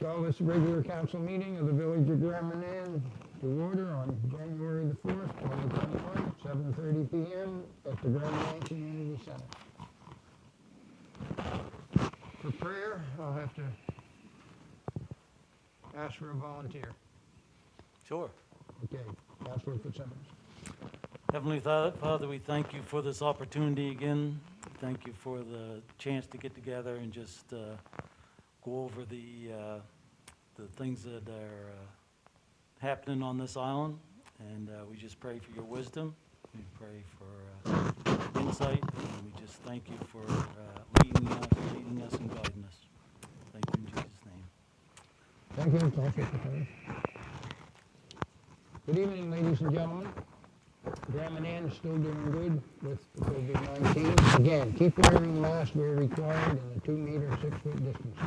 Call this regular council meeting of the Village of Manan to order on January the 4th, 2021, 7:30 p.m. at the Manan Community Center. For prayer, I'll have to ask for a volunteer. Sure. Okay, Councilor Fitzsimmons. Heavenly Father, we thank you for this opportunity again. Thank you for the chance to get together and just go over the things that are happening on this island. And we just pray for your wisdom. We pray for insight. And we just thank you for leading us and guiding us. Thank you in Jesus' name. Thank you, Councilor Fitzsimmons. Good evening, ladies and gentlemen. Manan is still doing good with the COVID-19. Again, keep wearing masks where required and the 2 meter, 6 foot distance.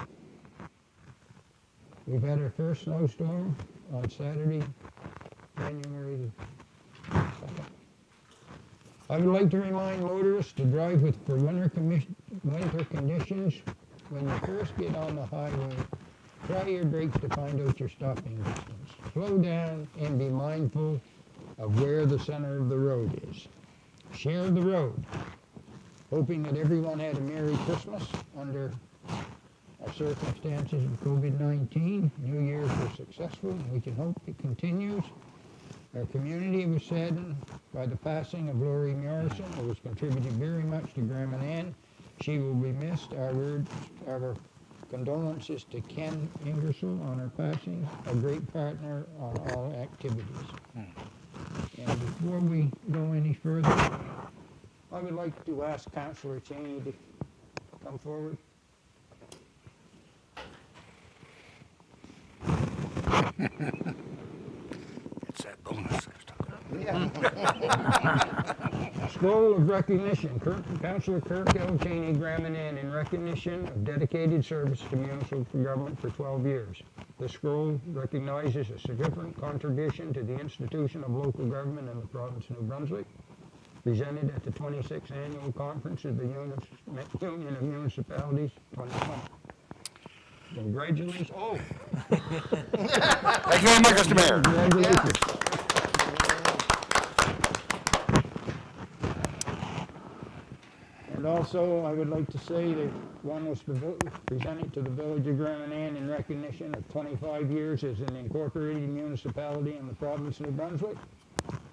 We've had our first snowstorm on Saturday, January 2nd. I would like to remind motorists to drive for winter conditions. When you first get on the highway, try your brakes to find out your stopping distance. Slow down and be mindful of where the center of the road is. Share the road. Hoping that everyone had a Merry Christmas under our circumstances of COVID-19. New Year's was successful, and we can hope it continues. Our community was saddened by the passing of Lori Morrison, who has contributed very much to Manan. She will be missed. Our condolences to Ken Ingersoll on her passing, a great partner on all activities. And before we go any further, I would like to ask Councillor Cheney to come forward. It's that bonus I was talking about. Yeah. Scroll of recognition. Councillor Kirk L. Cheney Manan in recognition of dedicated service to municipal government for 12 years. The scroll recognizes a significant contribution to the institution of local government in the province of New Brunswick, presented at the 26th Annual Conference of the Union of Municipalities 2020. Congratulations. Oh! Thank you very much, Mr. Mayor. Congratulations. And also, I would like to say that one was presented to the Village of Manan in recognition of 25 years as an incorporated municipality in the province of New Brunswick.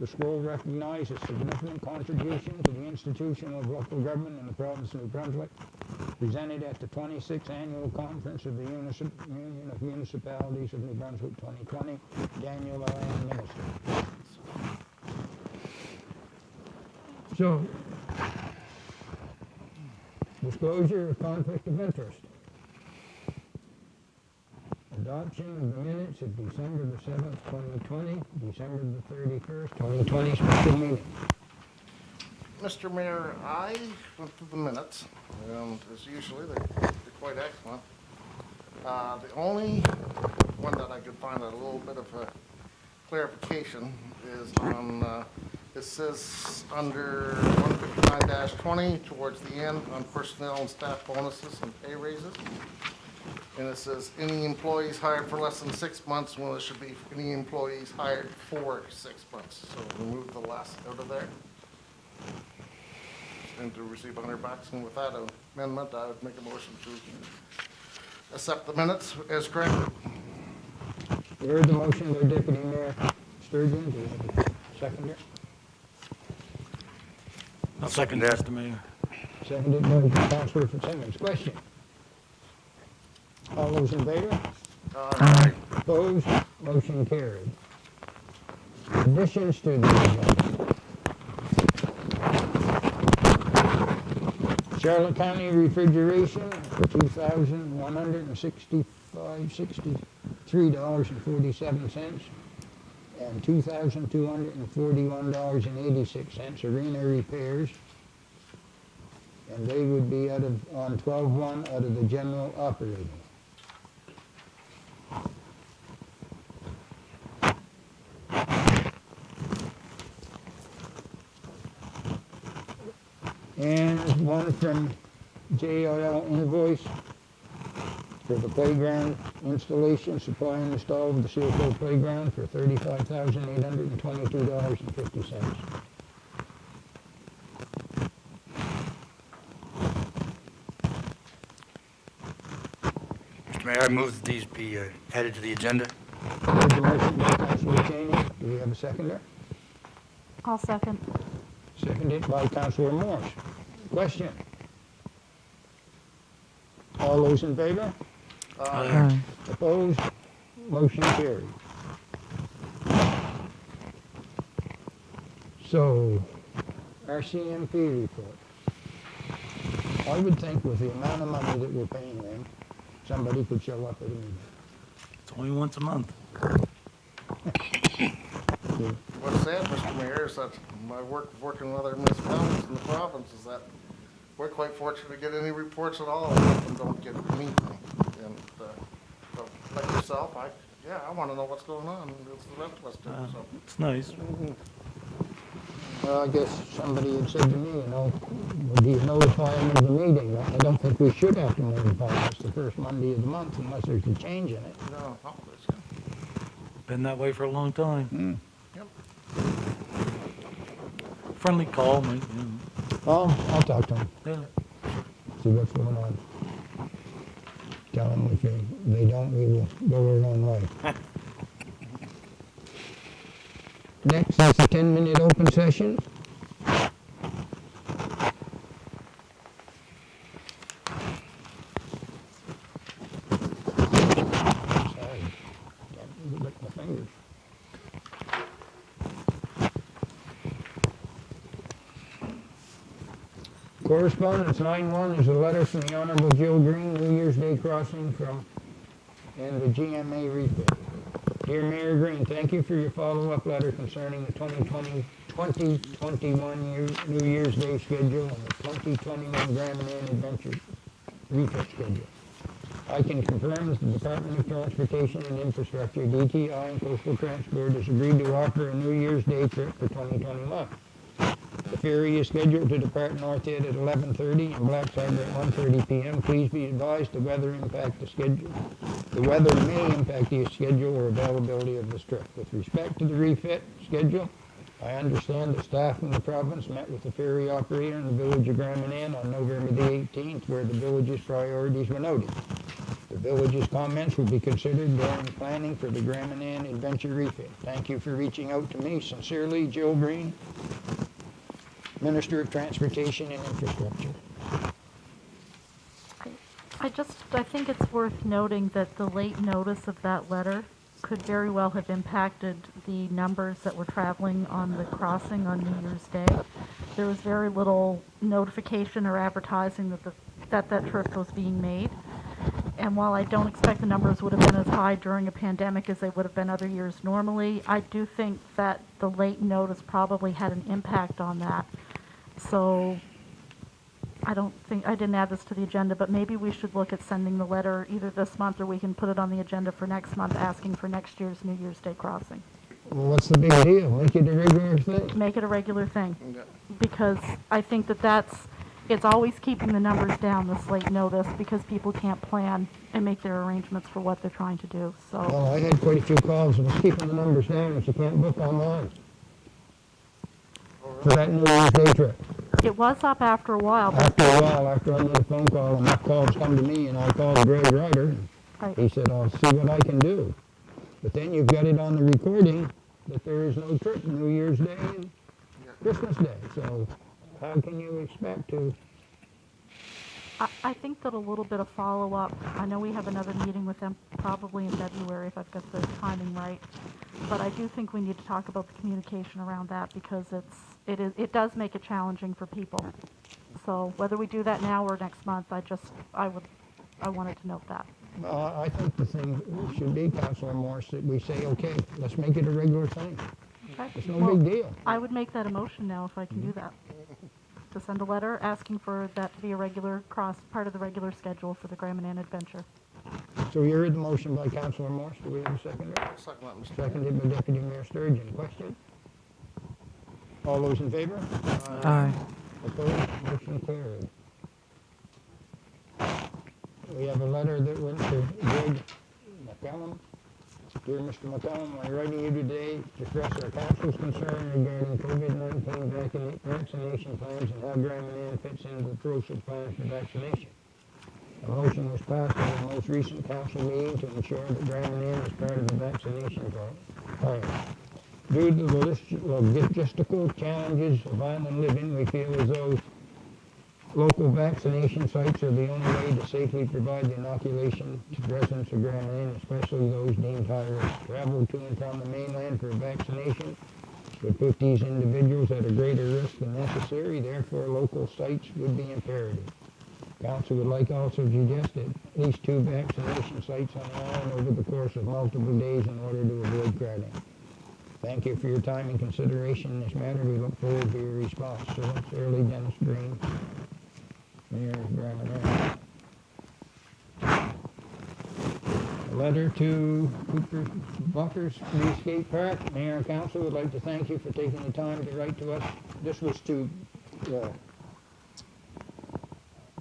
The scroll recognizes a significant contribution to the institution of local government in the province of New Brunswick, presented at the 26th Annual Conference of the Union of Municipalities of New Brunswick 2020, Daniel Allen, Minister. So, disclosure of conflict of interest. Adoption of the minutes of December the 7th, 2020, December the 31st, 2020 special meeting. Mr. Mayor, I went through the minutes, and as usually, they're quite excellent. The only one that I could find a little bit of a clarification is on, it says under 159-20 towards the end on personnel and staff bonuses and pay raises. And it says any employees hired for less than 6 months, well, it should be any employees hired for 6 months. So remove the last out of there. And to receive $100. And with that amendment, I would make a motion to accept the minutes as corrected. You heard the motion by Deputy Mayor Sturgeon. Do you have a seconder? I'll second that. Mr. Mayor. Seconded by Councilor Fitzsimmons. Question? All those in favor? Aye. Opposed? Motion carried. Additions to the agenda. Charlotte County refrigeration for $2,163.47 and $2,241.86 arena repairs, and they would be on 12/1 out of the general operating. And one from JLL invoice for the playground installation, supply and install of the Sealcoat Playground for $35,822.50. Mr. Mayor, I move that these be added to the agenda. There's a motion by Councilor Cheney. Do we have a seconder? I'll second. Seconded by Councilor Morse. Question? All those in favor? Aye. Opposed? Motion carried. So, RCMP report. I would think with the amount of money that we're paying them, somebody could show up at a meeting. It's only once a month. What's sad, Mr. Mayor, is that my working with other municipalities in the province is that we're quite fortunate to get any reports at all and don't get anything. And so like yourself, I want to know what's going on, and it's the rest of us do, so. It's nice. Well, I guess somebody had said to me, you know, do you notify them of the meeting? I don't think we should have to notify them. It's the first Monday of the month unless there's a change in it. No, Been that way for a long time. Yep. Friendly call, might, you know. I'll talk to them, Yeah. see what's going on. Tell them if they don't, we will go our own way. Next is a 10-minute open session. Sorry, got lick my fingers. Correspondence 9-1 is a letter from the Honorable Jill Green, New Year's Day crossing and the GMA refit. Dear Mayor Green, thank you for your follow-up letter concerning the 2021 New Year's Day schedule and the 2021 Grand Manan Adventure refit schedule. I can confirm that the Department of Transportation and Infrastructure, DTI, and Coastal Transport has agreed to offer a New Year's Day trip for 2021. The ferry is scheduled to depart North Head at 11:30 and Black Harbor at 1:30 p.m. Please be advised the weather may impact the schedule or availability of this trip. With respect to the refit schedule, I understand that staff from the province met with the ferry operator in the village of Grand Manan on November the 18th, where the village's priorities were noted. The village's comments will be considered during planning for the Grand Manan Adventure refit. Thank you for reaching out to me. Sincerely, Jill Green, Minister of Transportation and Infrastructure. I think it's worth noting that the late notice of that letter could very well have impacted the numbers that were traveling on the crossing on New Year's Day. There was very little notification or advertising that trip was being made. And while I don't expect the numbers would have been as high during a pandemic as they would have been other years normally, I do think that the late notice probably had an impact on that. So I didn't add this to the agenda, but maybe we should look at sending the letter either this month or we can put it on the agenda for next month asking for next year's New Year's Day crossing. Well, what's the big deal? Make it a regular thing. Make it a regular thing. Yeah. Because I think it's always keeping the numbers down, this late notice, because people can't plan and make their arrangements for what they're trying to do, so. Well, I had quite a few calls and it's keeping the numbers down if you can't book online for that New Year's Day trip. It was up after a while, but After a while, after I made a phone call, enough calls come to me and I called Greg Ryder. And right. he said, I'll see what I can do. But then you've got it on the recording that there is no trip New Year's Day and Christmas Day. So how can you expect to? I think that a little bit of follow-up, I know we have another meeting with them probably in February if I've got the timing right, but I do think we need to talk about the communication around that because it does make it challenging for people. So whether we do that now or next month, I wanted to note that. I think the thing should be, Councilor Morse, that we say, okay, let's make it a regular thing. Okay? It's no Well, big deal. I would make that a motion now if I can do that. To send a letter asking for that to be a regular part of the regular schedule for the Grand Manan Adventure. So you heard the motion by Councilor Morse. Do we have a seconder? Second that, Mr. Mayor. Seconded by Deputy Mayor Sturgeon. Question? All those in favor? Aye. Opposed? Motion carried. we have a letter that went to Greg McCallum. Dear Mr. McCallum, I'm writing you today to express our council's concern regarding COVID-19 vaccination plans and how Grand Manan fits into the provincial plan for vaccination. A motion was passed at the most recent council meeting to ensure that Grand Manan is part of the vaccination plan. Due to the logistical challenges of island living, we feel as though local vaccination sites are the only way to safely provide the inoculation to residents of Grand Manan, especially those deemed high risk. Travel to and from the mainland for vaccination would put these individuals at a greater risk than necessary, therefore local sites would be imperative. Council would like also to suggest at least 2 vaccination sites on the island over the course of multiple days in order to avoid crowding. Thank you for your time and consideration in this matter. We look forward to your response. Sincerely, Dennis Green, Mayor of Grand Manan. A letter to Cooper Buffers Free Skate Park. Mayor and Council would like to thank you for taking the time to write to us. This was to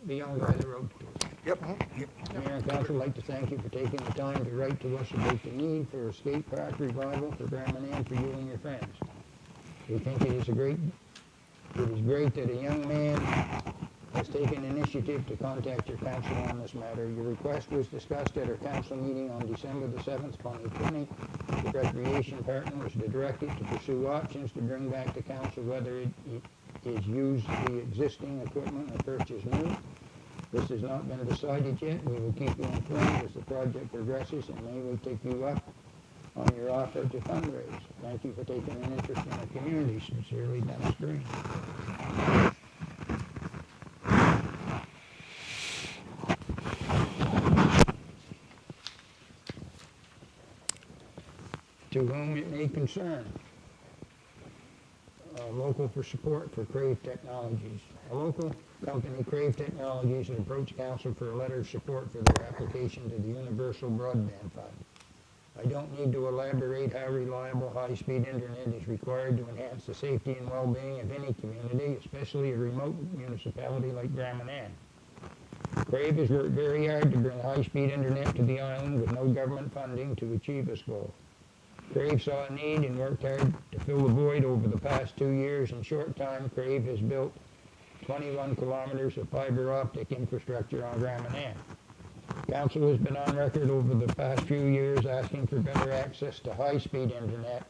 the young guy that wrote to us. Yep. Mayor and Council would like to thank you for taking the time to write to us about the need for a skate park revival for Grand Manan for you and your friends. We think it is great that a young man has taken initiative to contact your council on this matter. Your request was discussed at our council meeting on December the 7th, 2020. The recreation partner was directed to pursue options to bring back to council whether it is use the existing equipment or purchase new. This has not been decided yet. We will keep you informed as the project progresses and may we take you up on your offer to fundraise. Thank you for taking an interest in our community. Sincerely, Dennis Green. To whom it may concern. Local for support for Crave Technologies. A local company, Crave Technologies, had approached council for a letter of support for their application to the Universal Broadband Fund. I don't need to elaborate how reliable high-speed internet is required to enhance the safety and well-being of any community, especially a remote municipality like Grand Manan. Crave has worked very hard to bring high-speed internet to the island with no government funding to achieve this goal. Crave saw a need and worked hard to fill the void over the past 2 years. In short time, Crave has built 21 kilometers of fiber optic infrastructure on Grand Manan. Council has been on record over the past few years asking for better access to high-speed internet.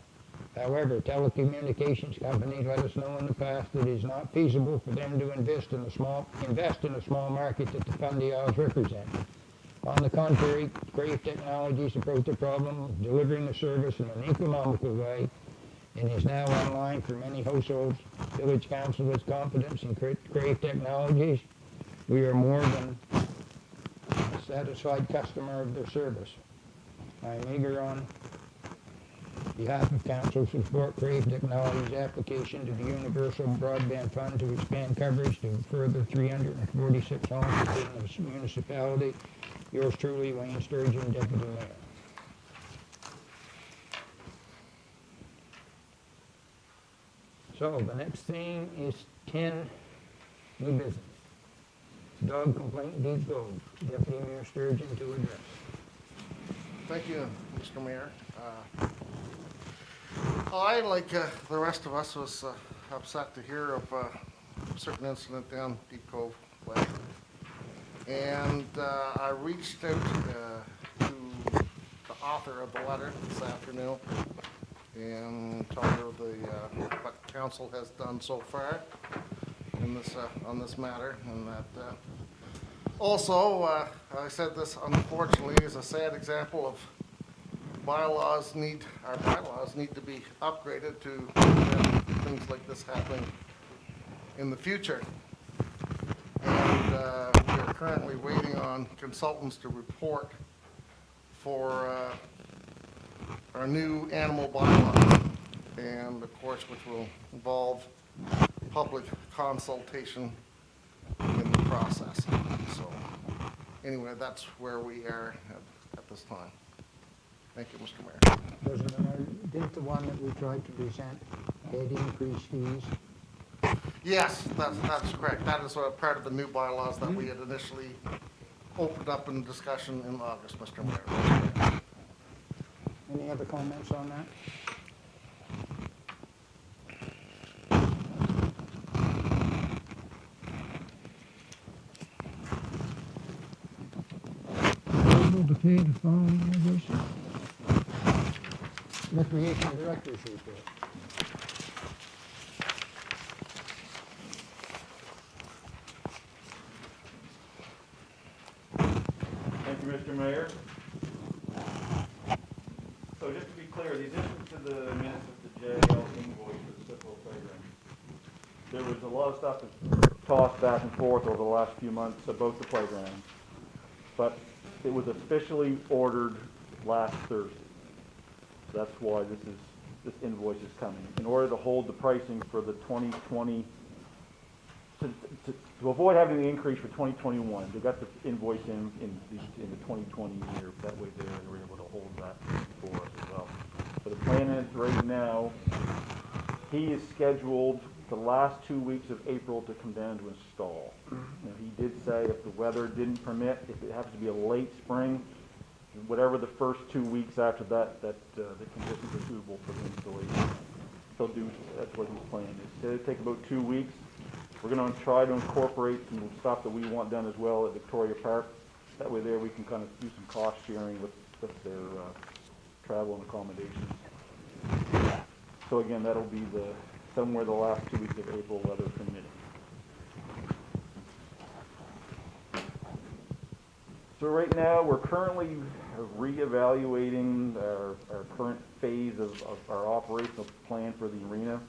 However, telecommunications companies let us know in the past that it is not feasible for them to invest in a small market that the Fundy Isles represent. On the contrary, Crave Technologies approached the problem of delivering the service in an economical way and is now online for many households. Village Council has confidence in Crave Technologies. We are more than a satisfied customer of their service. I am eager on behalf of Council to support Crave Technologies' application to the Universal Broadband Fund to expand coverage to a further 346 homes within the municipality. Yours truly, Wayne Sturgeon, Deputy Mayor. So the next thing is 10, new business. Dog complaint deed gold. Deputy Mayor Sturgeon to address. Thank you, Mr. Mayor. I, like the rest of us, was upset to hear of a certain incident down Deep Cove Way. And I reached out to the author of the letter this afternoon and told her what council has done so far in this on this matter, and that also I said this unfortunately is a sad example of our bylaws need to be upgraded to prevent things like this happening in the future. And we are currently waiting on consultants to report for our new animal bylaw, and of course which will involve public consultation in the process. So anyway, that's where we are at this time. Thank you, Mr. Mayor. Didn't the one that we tried to present had increased fees? Yes, that's correct. That is part of the new bylaws that we had initially opened up in discussion in August, Mr. Mayor. Any other comments on that? Able to pay the following invoices. Recreation Director's report. Thank you, Mr. Mayor. So just to be clear, the addition to the minutes of the JL invoice for the Cicero Playground, there was a lot of stuff that tossed back and forth over the last few months about the playground, but it was officially ordered last Thursday. So that's why this invoice is coming. In order to hold the pricing for the 2020, to avoid having the increase for 2021, they got the invoice in the 2020 year. That way they were able to hold that for us as well. So the plan is right now, he is scheduled the last 2 weeks of April to come down to install. Now, he did say if the weather didn't permit, if it happens to be a late spring, whatever the first 2 weeks after that, the conditions are suitable for the installation. He'll do, that's what he's planning. It'll take about 2 weeks. We're going to try to incorporate some stuff that we want done as well at Victoria Park. That way there we can kind of do some cost sharing with their travel and accommodations. So again, that'll be somewhere the last 2 weeks of April, weather permitting. So right now, we're currently reevaluating our current phase of our operational plan for the arena.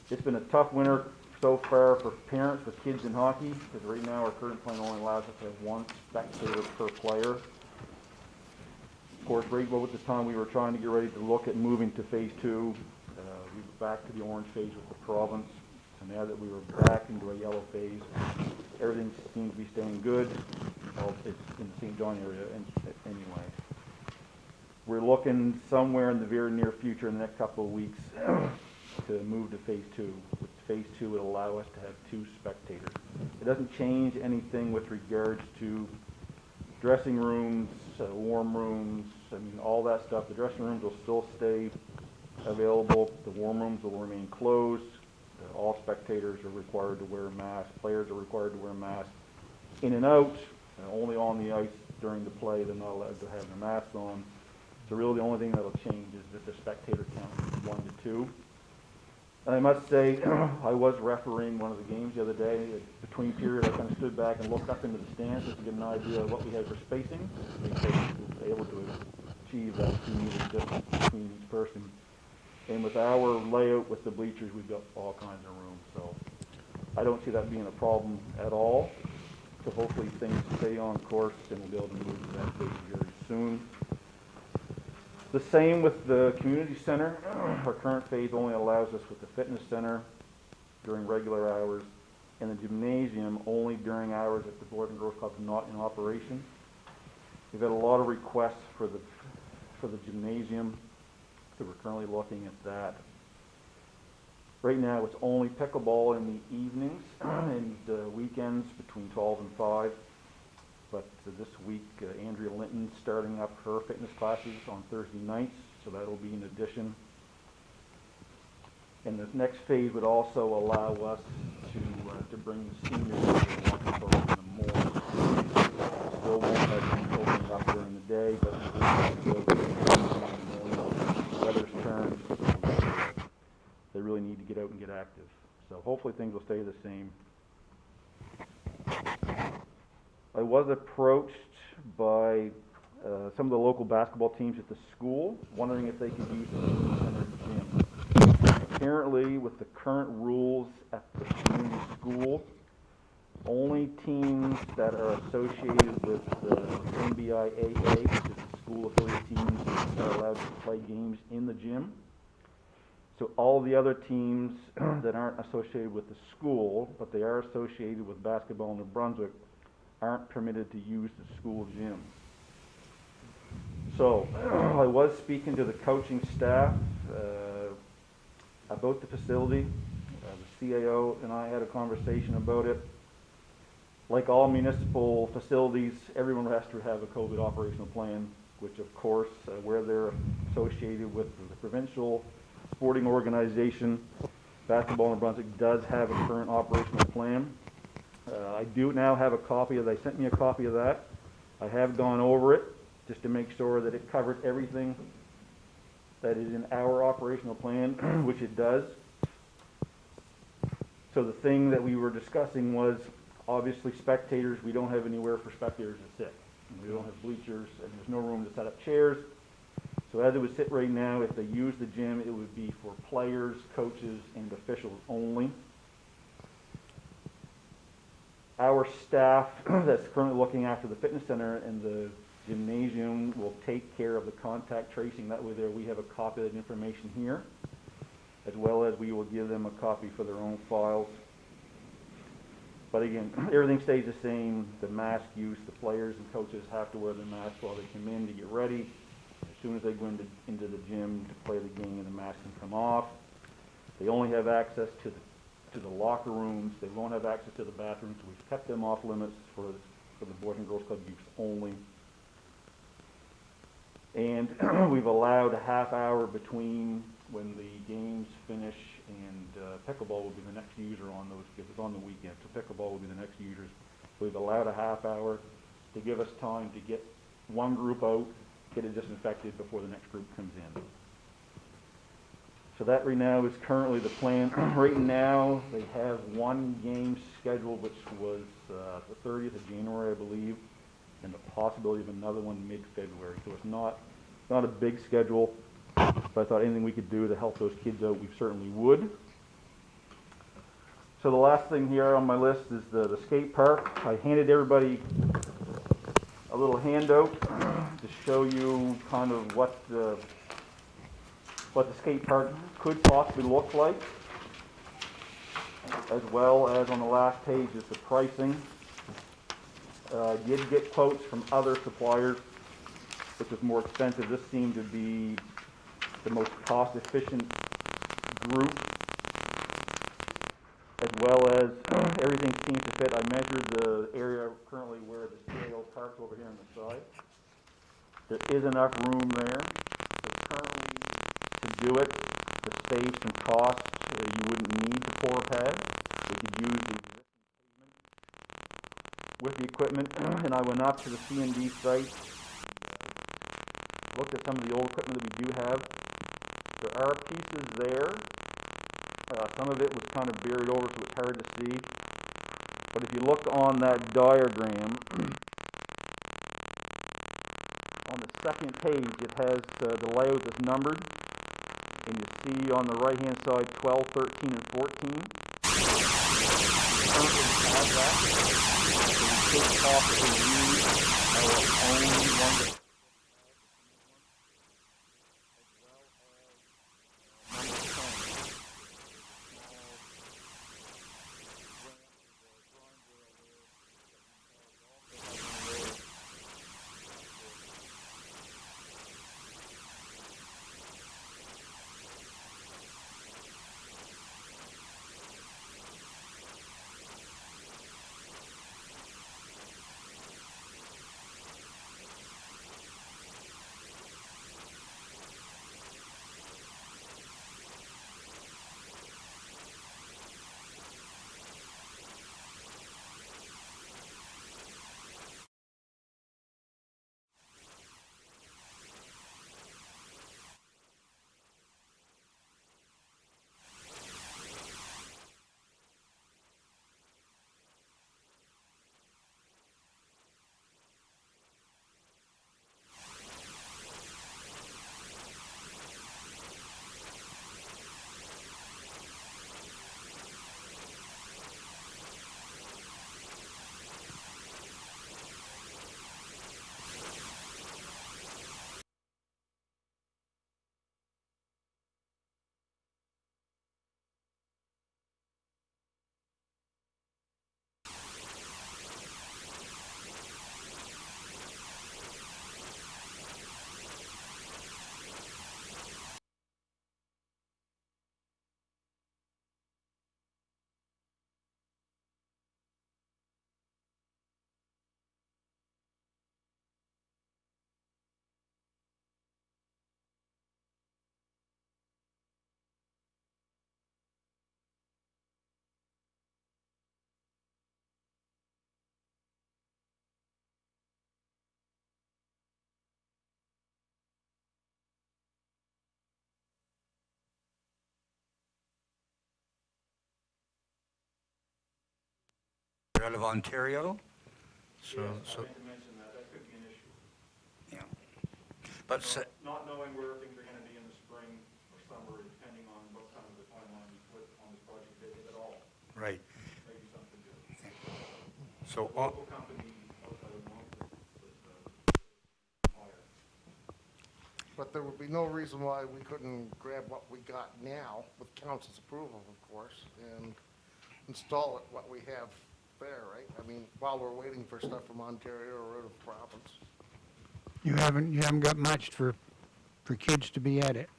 It's been a tough winter so far for parents with kids in hockey, because right now our current plan only allows us to have one spectator per player. Of course, right about the time we were trying to get ready to look at moving to phase 2, we were back to the orange phase with the province. So now that we were back into a yellow phase, everything seems to be staying good. Well, it's in the St. John area anyway. We're looking somewhere in the very near future, in the next couple of weeks, to move to phase 2. With phase 2 would allow us to have 2 spectators. It doesn't change anything with regards to dressing rooms, warm rooms, I mean, all that stuff. The dressing rooms will still stay available. The warm rooms will remain closed. All spectators are required to wear masks. Players are required to wear masks in and out, only on the ice during the play. They're not allowed to have their masks on. So really the only thing that'll change is that the spectator count from 1 to 2. And I must say, I was refereeing one of the games the other day. Between periods, I kind of stood back and looked up into the stands just to get an idea of what we had for spacing. We were able to achieve that 2 meter distance between each person. And with our layout with the bleachers, we've got all kinds of room. So I don't see that being a problem at all. So hopefully things stay on course and we'll be able to move to that phase very soon. The same with the community center. Our current phase only allows us with the fitness center during regular hours and the gymnasium only during hours that the Boys and Girls Club is not in operation. We've had a lot of requests for the gymnasium, so we're currently looking at that. Right now it's only pickleball in the evenings and weekends between 12 and 5. But this week, Andrea Linton's starting up her fitness classes on Thursday nights, so that'll be an addition. And the next phase would also allow us to bring the seniors to the walking program in the morning. Still won't have them opening up during the day, but the weather's turned. They really need to get out and get active. So hopefully things will stay the same. I was approached by some of the local basketball teams at the school, wondering if they could use the community center gym. Apparently, with the current rules at the community school, only teams that are associated with the NBIAA, which is the school affiliate teams, are allowed to play games in the gym. So all the other teams that aren't associated with the school, but they are associated with basketball in New Brunswick, aren't permitted to use the school gym. So I was speaking to the coaching staff about the facility. The CAO and I had a conversation about it. Like all municipal facilities, everyone has to have a COVID operational plan, which of course, where they're associated with the provincial sporting organization, Basketball in Brunswick does have a current operational plan. I do now have a copy of, they sent me a copy of that. I have gone over it just to make sure that it covered everything that is in our operational plan, which it does. So the thing that we were discussing was, obviously spectators, we don't have anywhere for spectators to sit. We don't have bleachers, and there's no room to set up chairs. So as it would sit right now, if they use the gym, it would be for players, coaches, and officials only. Our staff that's currently looking after the fitness center and the gymnasium will take care of the contact tracing. That way there we have a copy of that information here, as well as we will give them a copy for their own files. But again, everything stays the same. The mask use, the players and coaches have to wear the mask while they come in to get ready. As soon as they go into the gym to play the game, the mask can come off. They only have access to the locker rooms. They won't have access to the bathrooms. We've kept them off limits for the Boys and Girls Club use only. And we've allowed a half hour between when the games finish, and pickleball will be the next user on those, because it's on the weekend, so pickleball will be the next users. We've allowed a half hour to give us time to get one group out, get it disinfected before the next group comes in. So that right now is currently the plan. Right now, they have one game scheduled, which was the 30th of January, I believe, and the possibility of another one mid-February. So it's not a big schedule, but I thought anything we could do to help those kids out, we certainly would. So the last thing here on my list is the skate park. I handed everybody a little handout to show you kind of what the skate park could possibly look like, as well as on the last page is the pricing. Did get quotes from other suppliers, which was more expensive. This seemed to be the most cost-efficient group, as well as everything seems to fit. I measured the area currently where the CAO park's over here on the side. There is enough room there. But currently, to do it, to save some costs, you wouldn't need the pour pad. We could use the existing pavement with the equipment. And I went up to the C&D site, looked at some of the old equipment that we do have. There are pieces there. Some of it was kind of buried over, so it's hard to see. But if you look on that diagram, on the second page, it has the layout that's numbered. And you see on the right-hand side 12, 13, and 14. Currently have that. So we could possibly use our own one. out of Ontario. So, I so, meant to mention that, that could be an issue. yeah. But, Not knowing where things are gonna be in the spring or summer, depending on what kind of the timeline we put on this project, if at all, right, maybe something good. so, The local company outside of Moncton was, higher. But there would be no reason why we couldn't grab what we got now, with council's approval, of course, and install it what we have there, right? I mean, while we're waiting for stuff from Ontario or out of province. You haven't got much for kids to be at it.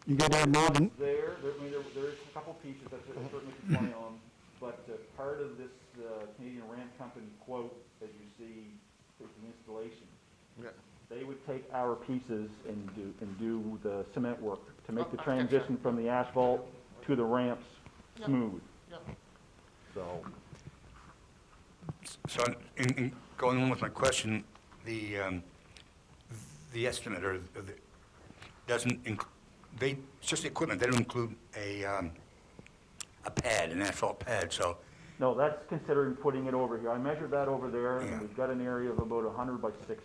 You got to have more than, I mean, there's a couple pieces that certainly could play on, but part of this Canadian Ramp Company quote, as you see, is the installation. Yeah. They would take our pieces and do the cement work to make the Oh, transition from the asphalt to the ramps Yeah. smooth. Yeah. So, in going on with my question, the estimate or the, doesn't, it's just the equipment, they don't include a pad, an asphalt pad, so, no, that's considering putting it over here. I measured that over there, Yeah. and we've got an area of about 100 by 60,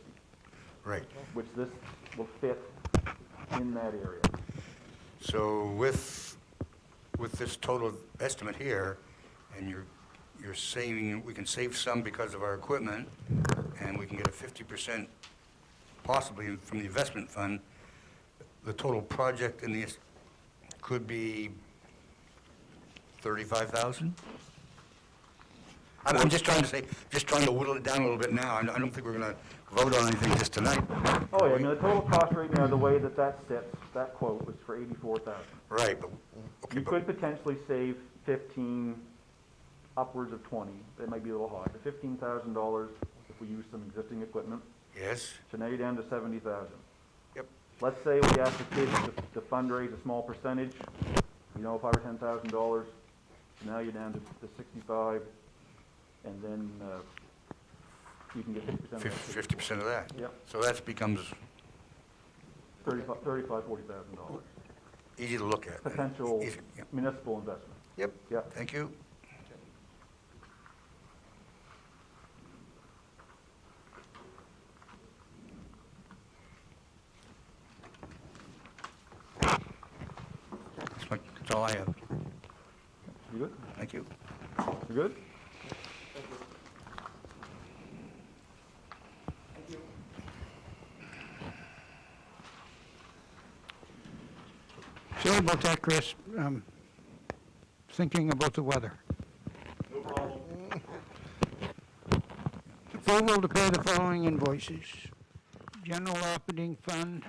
right. which this will fit in that area. So with this total estimate here, and you're saving, we can save some because of our equipment, and we can get a 50% possibly from the investment fund, the total project in this could be 35,000? I'm just trying to say, just trying to whittle it down a little bit now. I don't think we're going to vote on anything just tonight. Oh, yeah, I mean, the total cost right now, the way that that sits, that quote was for 84,000. Right, but, okay, You could potentially save 15, upwards of 20, that might be a little high, but $15,000 if we use some existing equipment. yes, So now you're down to 70,000. yep, Let's say we ask the kids to fundraise a small percentage, $5,000 or $10,000, so now you're down to 65, and then you can get 50% of that. 50% of that. Yep, So that becomes $40,000. easy to look at. Potential Easy, yep. municipal investment. Yep, Yep. thank you. That's all I have. You good? Thank you. You good? sorry about that, Chris. Thinking about the weather. No problem. Approval to pay the following invoices. General Operating Fund,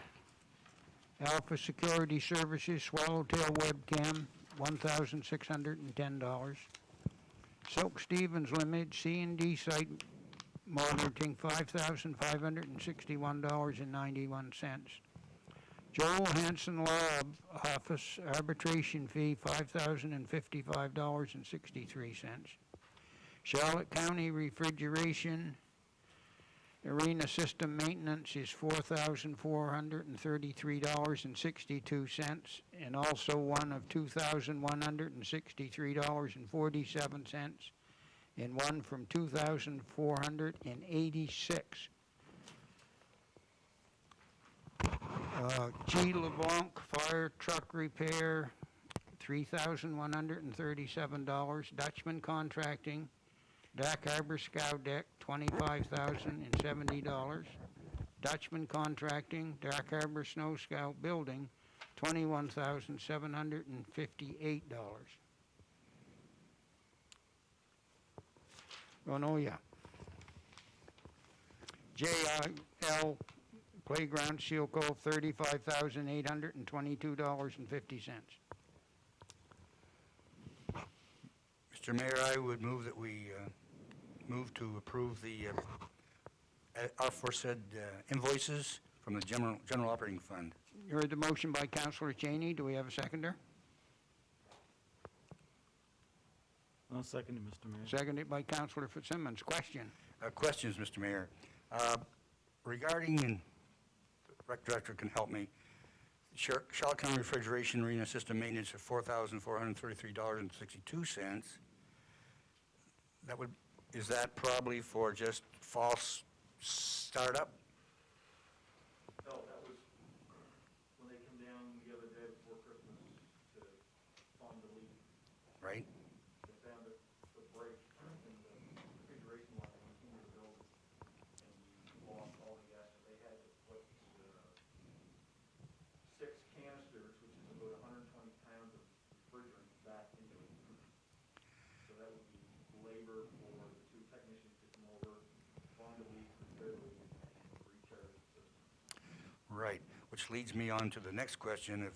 Alpha Security Services, Swallowtail Webcam, $1,610. Silk Stevens Limited, C&D Site Monitoring, $5,561.91. Joel Hanson Law Office Arbitration Fee, $5,055.63. Charlotte County Refrigeration Arena System Maintenance is $4,433.62, and also one of $2,163.47, and one from $2,486. G. LeBlanc Fire Truck Repair, $3,137. Dutchman Contracting, Dark Harbor Scow Deck, $25,070. Dutchman Contracting, Dark Harbor Snow Scout Building, $21,758. Oh, no, yeah. JIL Playground Seal Cove, $35,822.50. Mr. Mayor, I would move that we move to approve the aforesaid invoices from the General Operating Fund. You heard the motion by Councillor Cheney. Do we have a seconder? I'll second it, Mr. Mayor. Seconded by Councillor Fitzsimmons. Question? Questions, Mr. Mayor. Regarding, and the rec director can help me, Charlotte County Refrigeration Arena System Maintenance of $4,433.62. That would is that probably for just false startup? No, that was when they come down the other day before Christmas to find the leak. Right? They found the break in the refrigeration line in the building, and we lost all the gas. They had to put 6 canisters, which is about 120 pounds of refrigerant, back into it. So that would be labor for the 2 technicians to come over, find the leak, repair the leak, and recharge the system. Right, which leads me on to the next question of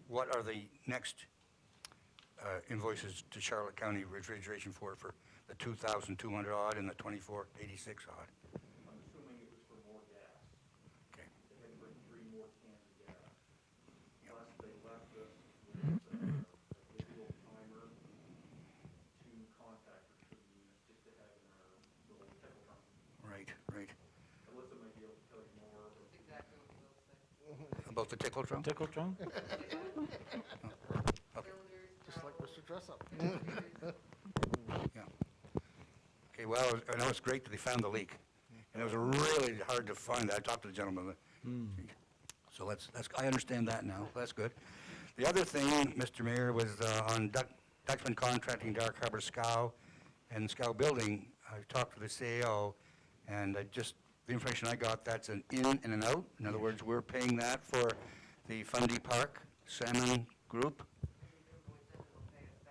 what are the next invoices to Charlotte County Refrigeration for the 2,200 odd and the 2,486 odd? I'm assuming it was for more gas. Okay, They had to bring 3 more cans of gas. Yep. Plus, they left us with a digital timer, 2 contactors for the unit, just to have in our little tickle drum. right, right. Alyssa might be able to tell you more. That's exactly what we'll say. About the tickle drum? Tickle drum? Cylinders, Just like valves, Mr. Dressup. Yeah. Okay, well, I know it's great that they found the leak, and it was really hard to find that. I talked to the gentleman. So I understand that now. That's good. The other thing, Mr. Mayor, was on Dutchman Contracting, Dark Harbor SCOW, and SCOW Building. I talked to the CAO, and the information I got, that's an in and an out. In other words, we're paying that for the Fundy Park Salmon Group.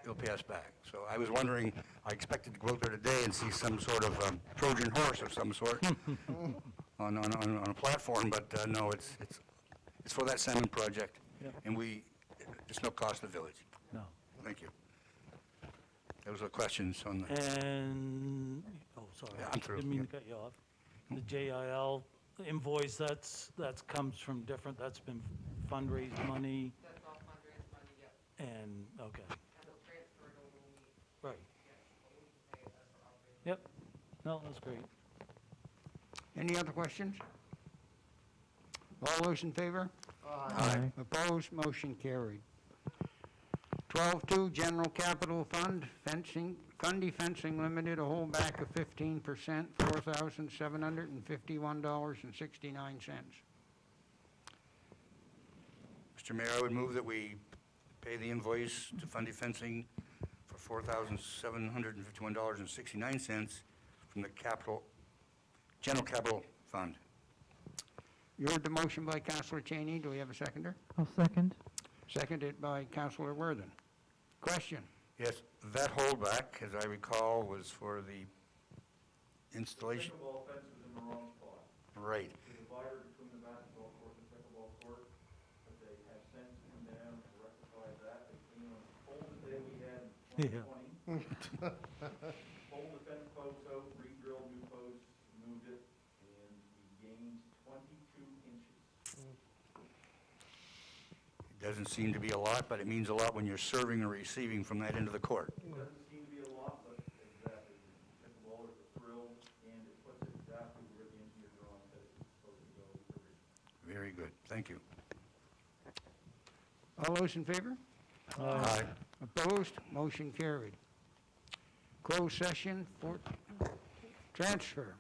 It'll pay us back. So I was wondering, I expected to go out there today and see some sort of Trojan horse of some sort on a platform, but no, it's for that salmon project, Yeah. and it's no cost to the village. No. Thank you. Those are questions on the, And, oh, sorry. Yeah, I'm through. Didn't mean to cut you off. The JIL invoice, that's comes from different, that's been fundraised money that's all fundraised money, yep. and, okay, And they'll transfer it over when we, right. yes, when we can pay it, that's what I'll pay. Yep. No, that's great. Any other questions? All those in favor? Aye. Opposed, motion carried. 12.2, General Capital Fund, Fundy Fencing Limited, a holdback of 15%, $4,751.69. Mr. Mayor, I would move that we pay the invoice to Fundy Fencing for $4,751.69 from the General Capital Fund. You heard the motion by Councillor Cheney. Do we have a seconder? I'll second. Seconded by Councillor Worthen. Question? Yes, that holdback, as I recall, was for the installation. Pickleball fence was in the wrong spot. Right. The divider between the basketball court and pickleball court, but they have since come down and rectified that. They cleaned on the folded day we had in 2020. Pulled the fence posts out, re-drilled new posts, moved it, and we gained 22 inches. It doesn't seem to be a lot, but it means a lot when you're serving or receiving from that end of the court. It doesn't seem to be a lot, but exactly, pickleball is a thrill, and it puts it exactly where the engineer drawing said it's supposed to go originally. Very good. Thank you. All those in favor? Aye. Opposed? Motion carried. Closed session, transfer.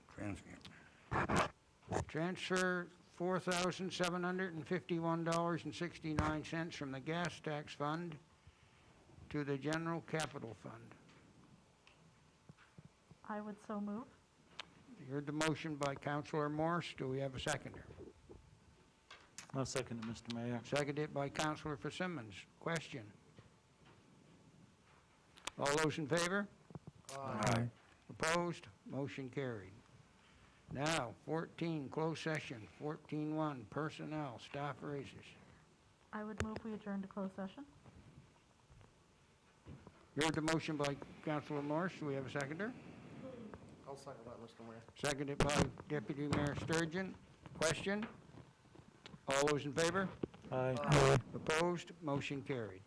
Transfer $4,751.69 from the gas tax fund to the general capital fund. I would so move. You heard the motion by Councillor Morse. Do we have a seconder? I'll second it, Mr. Mayor. Seconded by Councillor Simmons. Question? All those in favor? Aye. Opposed? Motion carried. Now, 14, closed session. 14.1, personnel, staff raises. I would move we adjourn to closed session. You heard the motion by Councillor Morse. Do we have a seconder? I'll second that, Mr. Mayor. Seconded by Deputy Mayor Sturgeon. Question? All those in favor? Aye. Opposed? Motion carried.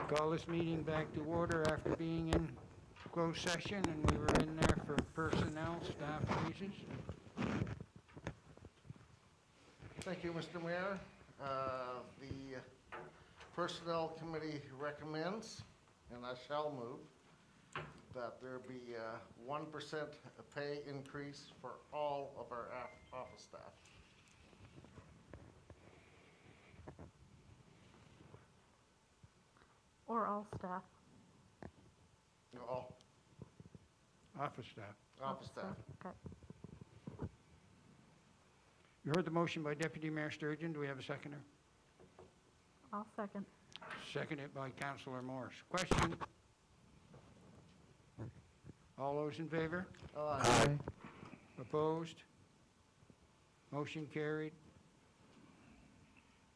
Call this meeting back to order after being in closed session, and we were in there for personnel, staff raises. Thank you, Mr. Mayor. The Personnel Committee recommends, and I shall move, that there be a 1% pay increase for all of our office staff. Or all staff. All Office staff. office staff. Okay. You heard the motion by Deputy Mayor Sturgeon. Do we have a seconder? I'll second. Seconded by Councilor Morris. Question? All those in favor? Aye. Opposed? Motion carried.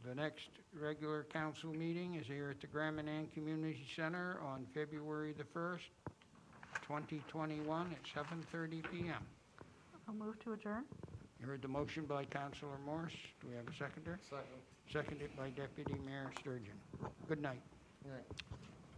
The next regular council meeting is here at the Manan Community Center on February the 1st, 2021 at 7:30 p.m. I'll move to adjourn. You heard the motion by Councilor Morris. Do we have a seconder? Second. Seconded by Deputy Mayor Sturgeon. Good night. Yeah.